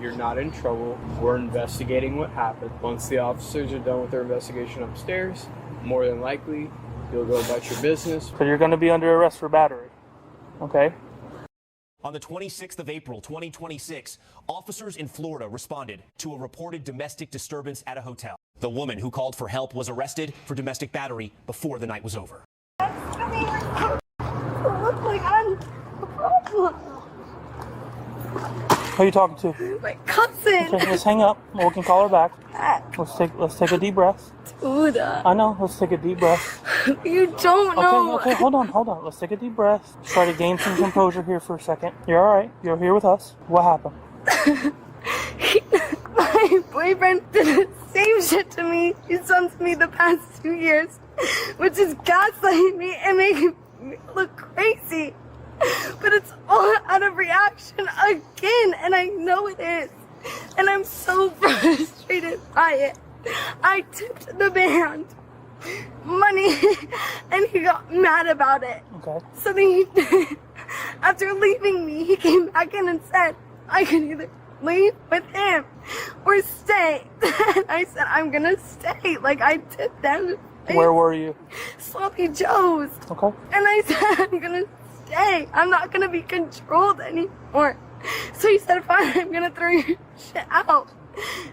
you're not in trouble. We're investigating what happened. Once the officers are done with their investigation upstairs, more than likely, you'll go about your business. So you're going to be under arrest for battery, okay? On the 26th of April, 2026, officers in Florida responded to a reported domestic disturbance at a hotel. The woman who called for help was arrested for domestic battery before the night was over. Look like I'm a problem. Who are you talking to? My cousin. Okay, let's hang up. We can call her back. Let's take a deep breath. Dude. I know. Let's take a deep breath. You don't know. Okay, hold on. Let's take a deep breath. Try to gain some composure here for a second. You're all right. You're here with us. What happened? My boyfriend did the same shit to me he's done to me the past 2 years, which is gaslighting me and making me look crazy. But it's all out of reaction again, and I know it is. And I'm so frustrated by it. I tipped the band money, and he got mad about it. Okay. So then after leaving me, he came back in and said, I can either leave with him or stay. And I said, I'm gonna stay. Like, I tipped them. Where were you? Sloppy Joe's. Okay. And I said, I'm gonna stay. I'm not gonna be controlled anymore. So he said, fine, I'm gonna throw your shit out.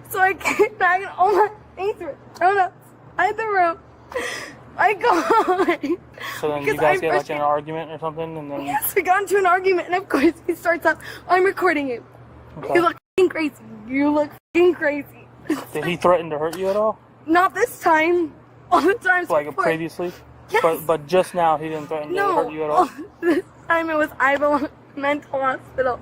So I came back and all my things were thrown outside the room. I go home. So then you guys get like an argument or something, and then... Yes, we got into an argument, and of course he starts up, I'm recording you. Okay. You look f***ing crazy. You look f***ing crazy. Did he threaten to hurt you at all? Not this time. All the times Like before. previously? Yes. But just now he didn't threaten to hurt you at all? This time it was I belong to a mental hospital.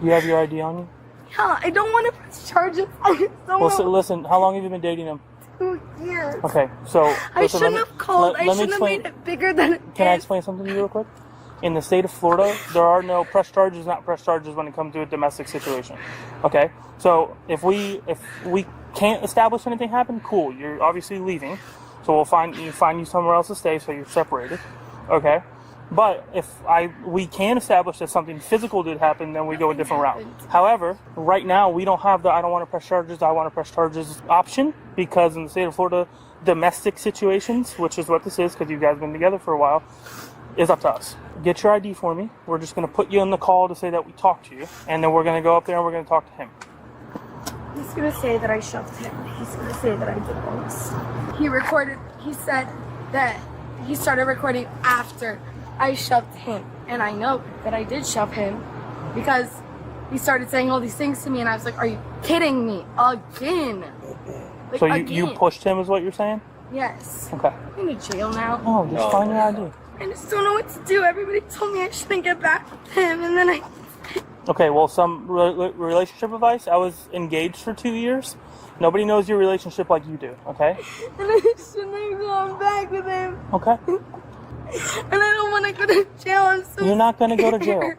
You have your ID on you? Yeah, I don't want to press charges. I just don't Well, so want listen, how long have you been dating him? 2 years. Okay, so... I listen, shouldn't have called. I shouldn't have made it bigger than it Can I is. explain something to you real quick? In the state of Florida, there are no press charges, not press charges when it comes to a domestic situation. Okay? So if we can't establish anything happened, cool. You're obviously leaving. So we'll find you somewhere else to stay so you're separated. Okay? But if we can establish that something physical did happen, then we go a different route. However, right now we don't have the I don't want to press charges, I want to press charges option, because in the state of Florida, domestic situations, which is what this is because you guys have been together for a while, is up to us. Get your ID for me. We're just going to put you on the call to say that we talked to you, and then we're going to go up there and we're going to talk to him. He's going to say that I shoved him. He's going to say that I did all this. He said that he started recording after I shoved him. And I know that I did shove him because he started saying all these things to me, and I was like, are you kidding me? Again. Like, So again. you pushed him is what you're saying? Yes. Okay. I'm in jail now. Oh, just find your ID. I just don't know what to do. Everybody told me I shouldn't get back with him, and then I... Okay, well, some relationship advice. I was engaged for 2 years. Nobody knows your relationship like you do, okay? And I shouldn't have gone back with him. Okay. And I don't want to go to jail. I'm so You're not going to go to scared. jail.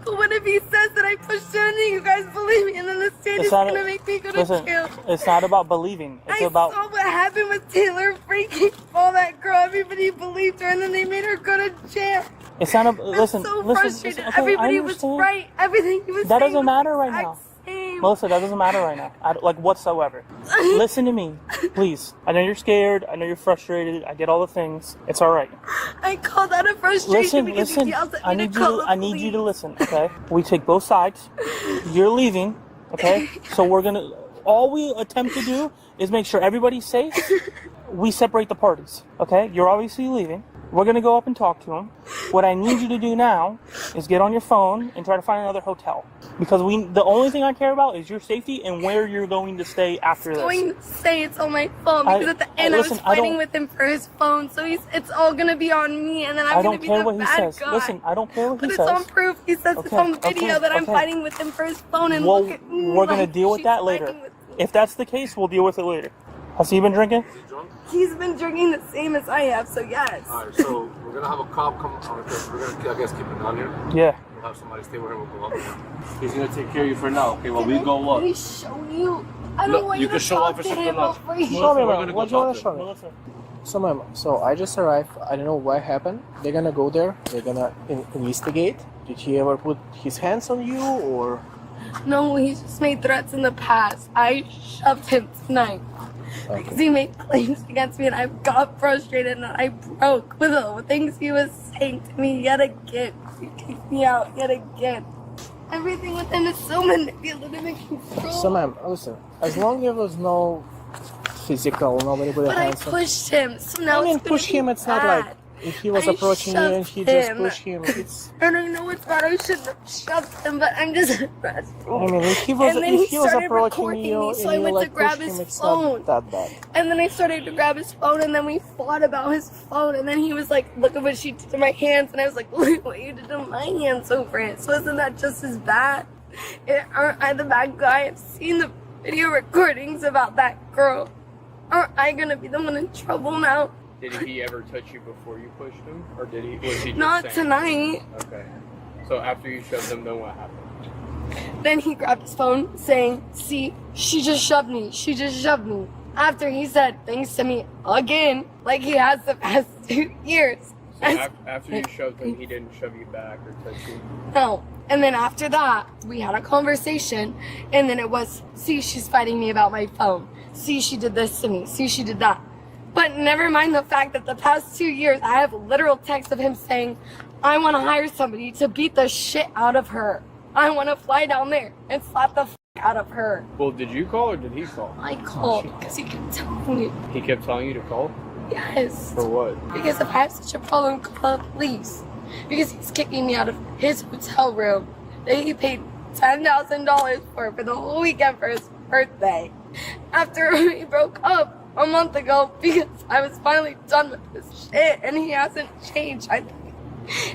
But what if he says that I pushed him and then you guys believe me, and then the state is going to make me go to jail? It's not about believing. It's about... I saw what happened with Taylor freaking all that girl. Everybody believed her, and then they made her go to jail. It's not a... I'm Listen, so listen. frustrated. Okay, Everybody was right. Everything he was That saying doesn't was matter right the now. exact same. Melissa, that doesn't matter right now. Like, whatsoever. Listen to me, please. I know you're scared. I know you're frustrated. I get all the things. It's all right. I called out of frustration because he yelled at me to call the I need you to listen, okay? We take both sides. You're leaving, okay? So we're going to... All we attempt to do is make sure everybody's safe. We separate the parties, okay? You're obviously leaving. We're going to go up and talk to him. What I need you to do now is get on your phone and try to find another hotel. Because the only thing I care about is your safety and where you're going to stay after this. I'm going to say it's on my phone because at the end I was fighting with him for his phone. So it's all going to be on me, and then I'm going to be the bad guy. Listen, I don't care what he says. But it's on proof. He says it's on video that I'm fighting with him for his phone, and look at me. We're going to deal with that later. If that's the case, we'll deal with it later. Has he been drinking? He's been drinking the same as I have, so yes. Alright, so we're gonna have a cop come on. We're gonna, I guess, keep him down here. Yeah. We'll have somebody stay with him. We'll go up there. He's gonna take care of you for now. Okay, well, we go up. Can I show you? I don't want you to show talk officer to him Bernard. over here. Show me, We're ma'am. gonna What go do you want to talk show me? So, ma'am, so I just arrived. I don't know what happened. They're gonna go there. They're gonna investigate. Did he ever put his hands on you, or? No, he's just made threats in the past. I shoved him tonight. Because he made claims against me and I got frustrated and I broke with the things he was saying to me yet again. He kicked me out yet again. Everything with him is so manipulative and control. So ma'am, listen, as long as there was no physical, nobody put a But I hands on. pushed him, so now I mean, it's gonna push be him, it's not bad. like if he was I approaching you and he just shoved pushed him. It's, And I know it's bad, I shouldn't have shoved him, but I'm just frustrated. I mean, if he was, And then if he he was started approaching recording you me, and so I you went to like grab pushed his him, it's phone. not that bad. And then I started to grab his phone, and then we fought about his phone. And then he was like, look at what she did to my hands. And I was like, look at what you did to my hands over it. So isn't that just as bad? Aren't I the bad guy? I've seen the video recordings about that girl. Aren't I going to be the one in trouble now? Did he ever touch you before you pushed him? Or was he just Not saying? tonight. Okay. So after you shoved him, then what happened? Then he grabbed his phone saying, see, she just shoved me. She just shoved me. After he said things to me again, like he has the past 2 years. So after you shoved him, he didn't shove you back or touch you? No. And then after that, we had a conversation, and then it was, see, she's fighting me about my phone. See, she did this to me. See, she did that. But never mind the fact that the past 2 years, I have literal texts of him saying, I want to hire somebody to beat the shit out of her. I want to fly down there and slap the out of her. Well, did you call or did he call? I called because he kept telling me. He kept telling you to call? Yes. For what? Because if I have such a problem, call the police. Because he's kicking me out of his hotel room that he paid $10,000 for the whole weekend for his birthday. After we broke up a month ago because I was finally done with this shit and he hasn't changed, I think.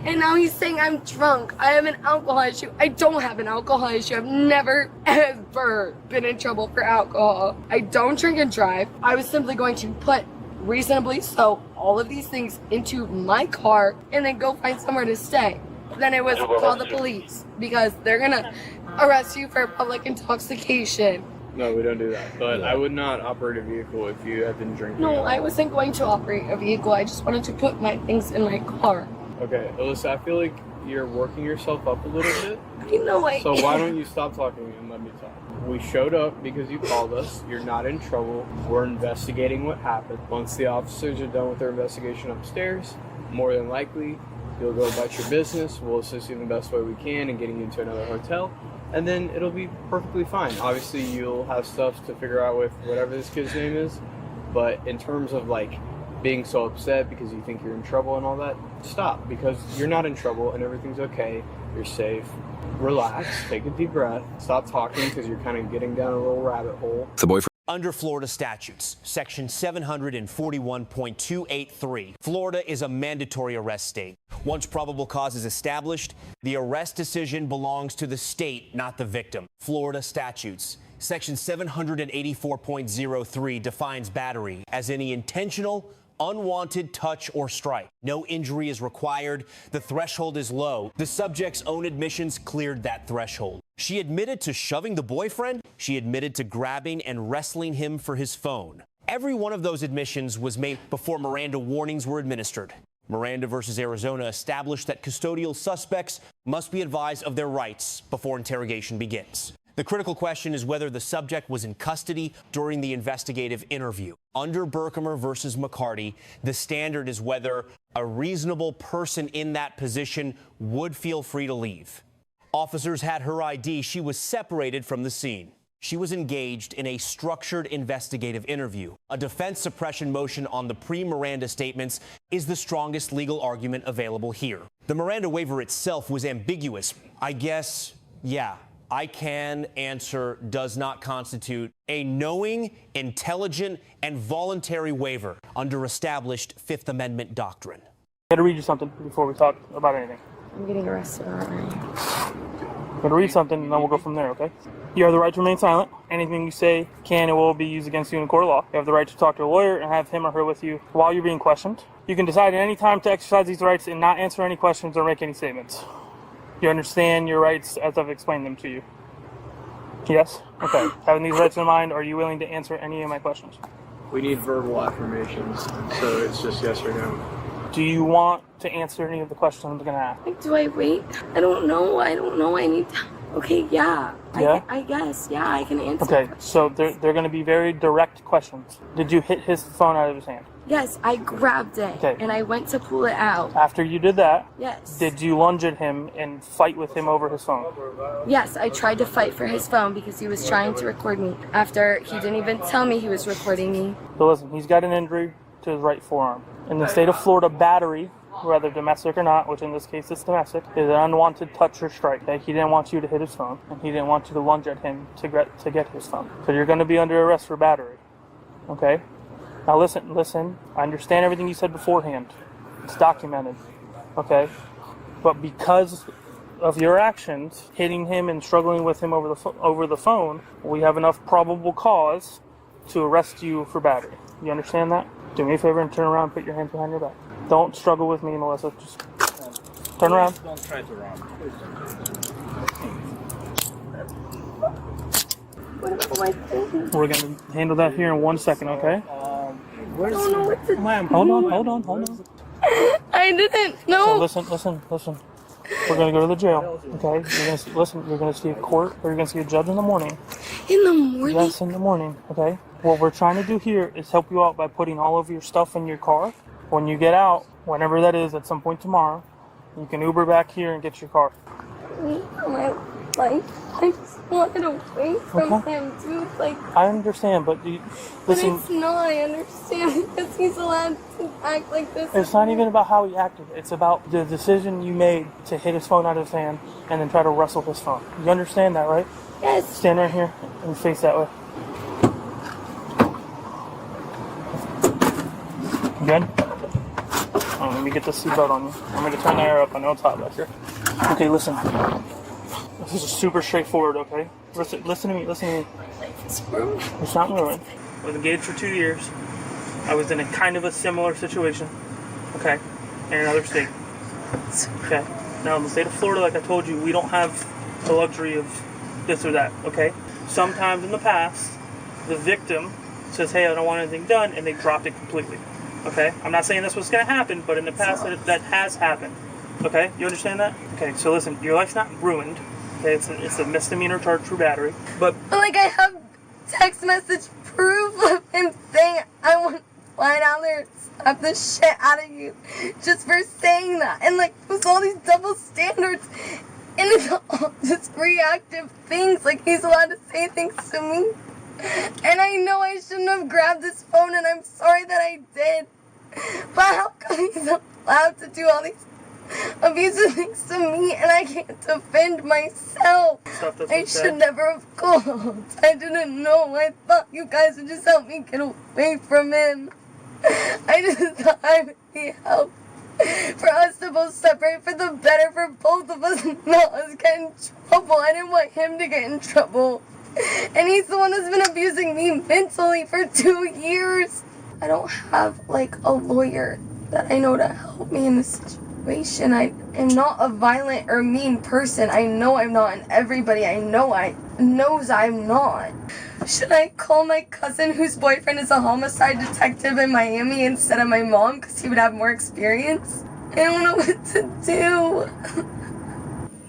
And now he's saying I'm drunk. I have an alcohol issue. I don't have an alcohol issue. I've never, ever been in trouble for alcohol. I don't drink and drive. I was simply going to put reasonably so all of these things into my car and then go find somewhere to stay. Then it was call the police because they're gonna arrest you for public intoxication. No, we don't do that. But I would not operate a vehicle if you had been drinking. No, I wasn't going to operate a vehicle. I just wanted to put my things in my car. Okay, Alyssa, I feel like you're working yourself up a little bit. You know I So why don't you stop talking and let me talk? We showed up because you called us. You're not in trouble. We're investigating what happened. Once the officers are done with their investigation upstairs, more than likely, you'll go about your business. We'll assist you in the best way we can in getting you into another hotel. And then it'll be perfectly fine. Obviously, you'll have stuff to figure out with whatever this kid's name is. But in terms of like being so upset because you think you're in trouble and all that, stop, because you're not in trouble and everything's okay. You're safe. Relax, take a deep breath, stop talking because you're kind of getting down a little rabbit hole. The boyfriend. Under Florida statutes, section 741.283, Florida is a mandatory arrest state. Once probable cause is established, the arrest decision belongs to the state, not the victim. Florida statutes, section 784.03 defines battery as any intentional, unwanted touch or strike. No injury is required. The threshold is low. The subject's own admissions cleared that threshold. She admitted to shoving the boyfriend. She admitted to grabbing and wrestling him for his phone. Every one of those admissions was made before Miranda warnings were administered. Miranda versus Arizona established that custodial suspects must be advised of their rights before interrogation begins. The critical question is whether the subject was in custody during the investigative interview. Under Berkemer versus McCarty, the standard is whether a reasonable person in that position would feel free to leave. Officers had her ID. She was separated from the scene. She was engaged in a structured investigative interview. A defense suppression motion on the pre-Miranda statements is the strongest legal argument available here. The Miranda waiver itself was ambiguous. I guess, yeah. I can answer does not constitute a knowing, intelligent, and voluntary waiver under established Fifth Amendment doctrine. I gotta read you something before we talk about anything. I'm getting arrested already. I'm gonna read something and then we'll go from there, okay? You have the right to remain silent. Anything you say can and will be used against you in a court of law. You have the right to talk to a lawyer and have him or her with you while you're being questioned. You can decide at any time to exercise these rights and not answer any questions or make any statements. You understand your rights as I've explained them to you? Yes? Okay. Having these rights in mind, are you willing to answer any of my questions? We need verbal affirmations, so it's just yes or no. Do you want to answer any of the questions I'm going to ask? Like, do I wait? I don't know. I need time. Okay, yeah. Yeah? I guess, yeah, I can answer. Okay, so they're going to be very direct questions. Did you hit his phone out of his hand? Yes, I grabbed it, Okay. and I went to pull it out. After you did that, Yes. did you lunge at him and fight with him over his phone? Yes, I tried to fight for his phone because he was trying to record me. After he didn't even tell me he was recording me. So listen, he's got an injury to his right forearm. In the state of Florida, battery, whether domestic or not, which in this case is domestic, is an unwanted touch or strike. Okay? He didn't want you to hit his phone, and he didn't want you to lunge at him to get his phone. So you're going to be under arrest for battery. Okay? Now listen, I understand everything you said beforehand. It's documented. Okay? But because of your actions, hitting him and struggling with him over the phone, we have enough probable cause to arrest you for battery. You understand that? Do me a favor and turn around and put your hands behind your back. Don't struggle with me, Melissa. Just turn around. Don't try to run. What am I thinking? We're going to handle that here in 1 second, okay? I don't know what to do. Ma'am, hold on. I didn't know. So listen. We're going to go to the jail, okay? You're going to see a court, or you're going to see a judge in the morning. In the morning? Yes, in the morning, okay? What we're trying to do here is help you out by putting all of your stuff in your car. When you get out, whenever that is, at some point tomorrow, you can Uber back here and get your car. My life. I just wanted away from him, dude. Like, I understand, but listen. but it's not. I understand because he's allowed to act like this. It's not even about how he acted. It's about the decision you made to hit his phone out of his hand and then try to wrestle his phone. You understand that, right? Yes. Stand right here and face that way. Good? Let me get the seatbelt on you. I'm going to turn the air up. I know it's hot back here. Okay, listen. This is super straightforward, okay? Listen to me. It's not ruined. I was engaged for 2 years. I was in a kind of a similar situation, okay, in another state. Okay. Now, in the state of Florida, like I told you, we don't have the luxury of this or that, okay? Sometimes in the past, the victim says, hey, I don't want anything done, and they dropped it completely, okay? I'm not saying that's what's going to happen, but in the past, that has happened, okay? You understand that? Okay, so listen, your life's not ruined. Okay, it's a misdemeanor charge for battery, but like, I have text message proof of him saying I want to fly down there and slap the shit out of you just for saying that. And like, there's all these double standards, and it's all just reactive things. Like, he's allowed to say things to me, and I know I shouldn't have grabbed his phone, and I'm sorry that I did. But how come he's allowed to do all these abusive things to me and I can't defend myself? I should never have called. I didn't know. I thought you guys would just help me get away from him. I just thought I would be helped. For us to both separate for the better for both of us, not us get in trouble. I didn't want him to get in trouble. And he's the one that's been abusing me mentally for 2 years. I don't have like a lawyer that I know to help me in this situation. I am not a violent or mean person. I know I'm not, and everybody I know knows I'm not. Should I call my cousin whose boyfriend is a homicide detective in Miami instead of my mom because he would have more experience? I don't know what to do.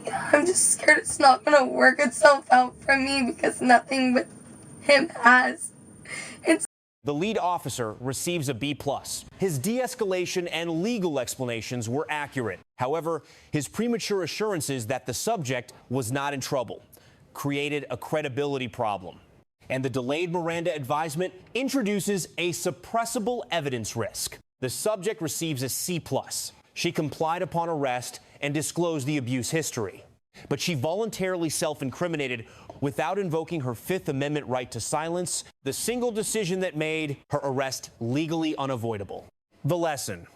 Yeah, I'm just scared it's not gonna work itself out for me because nothing with him has. The lead officer receives a B+. His de-escalation and legal explanations were accurate. However, his premature assurances that the subject was not in trouble created a credibility problem. And the delayed Miranda advisement introduces a suppressible evidence risk. The subject receives a C+. She complied upon arrest and disclosed the abuse history. But she voluntarily self-incriminated without invoking her Fifth Amendment right to silence, the single decision that made her arrest legally unavoidable. The lesson: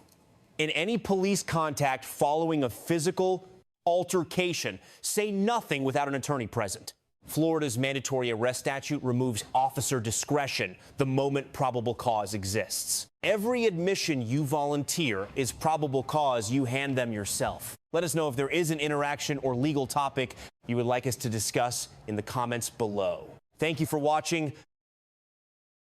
in any police contact following a physical altercation, say nothing without an attorney present. Florida's mandatory arrest statute removes officer discretion the moment probable cause exists. Every admission you volunteer is probable cause you hand them yourself. Let us know if there is an interaction or legal topic you would like us to discuss in the comments below. Thank you for watching.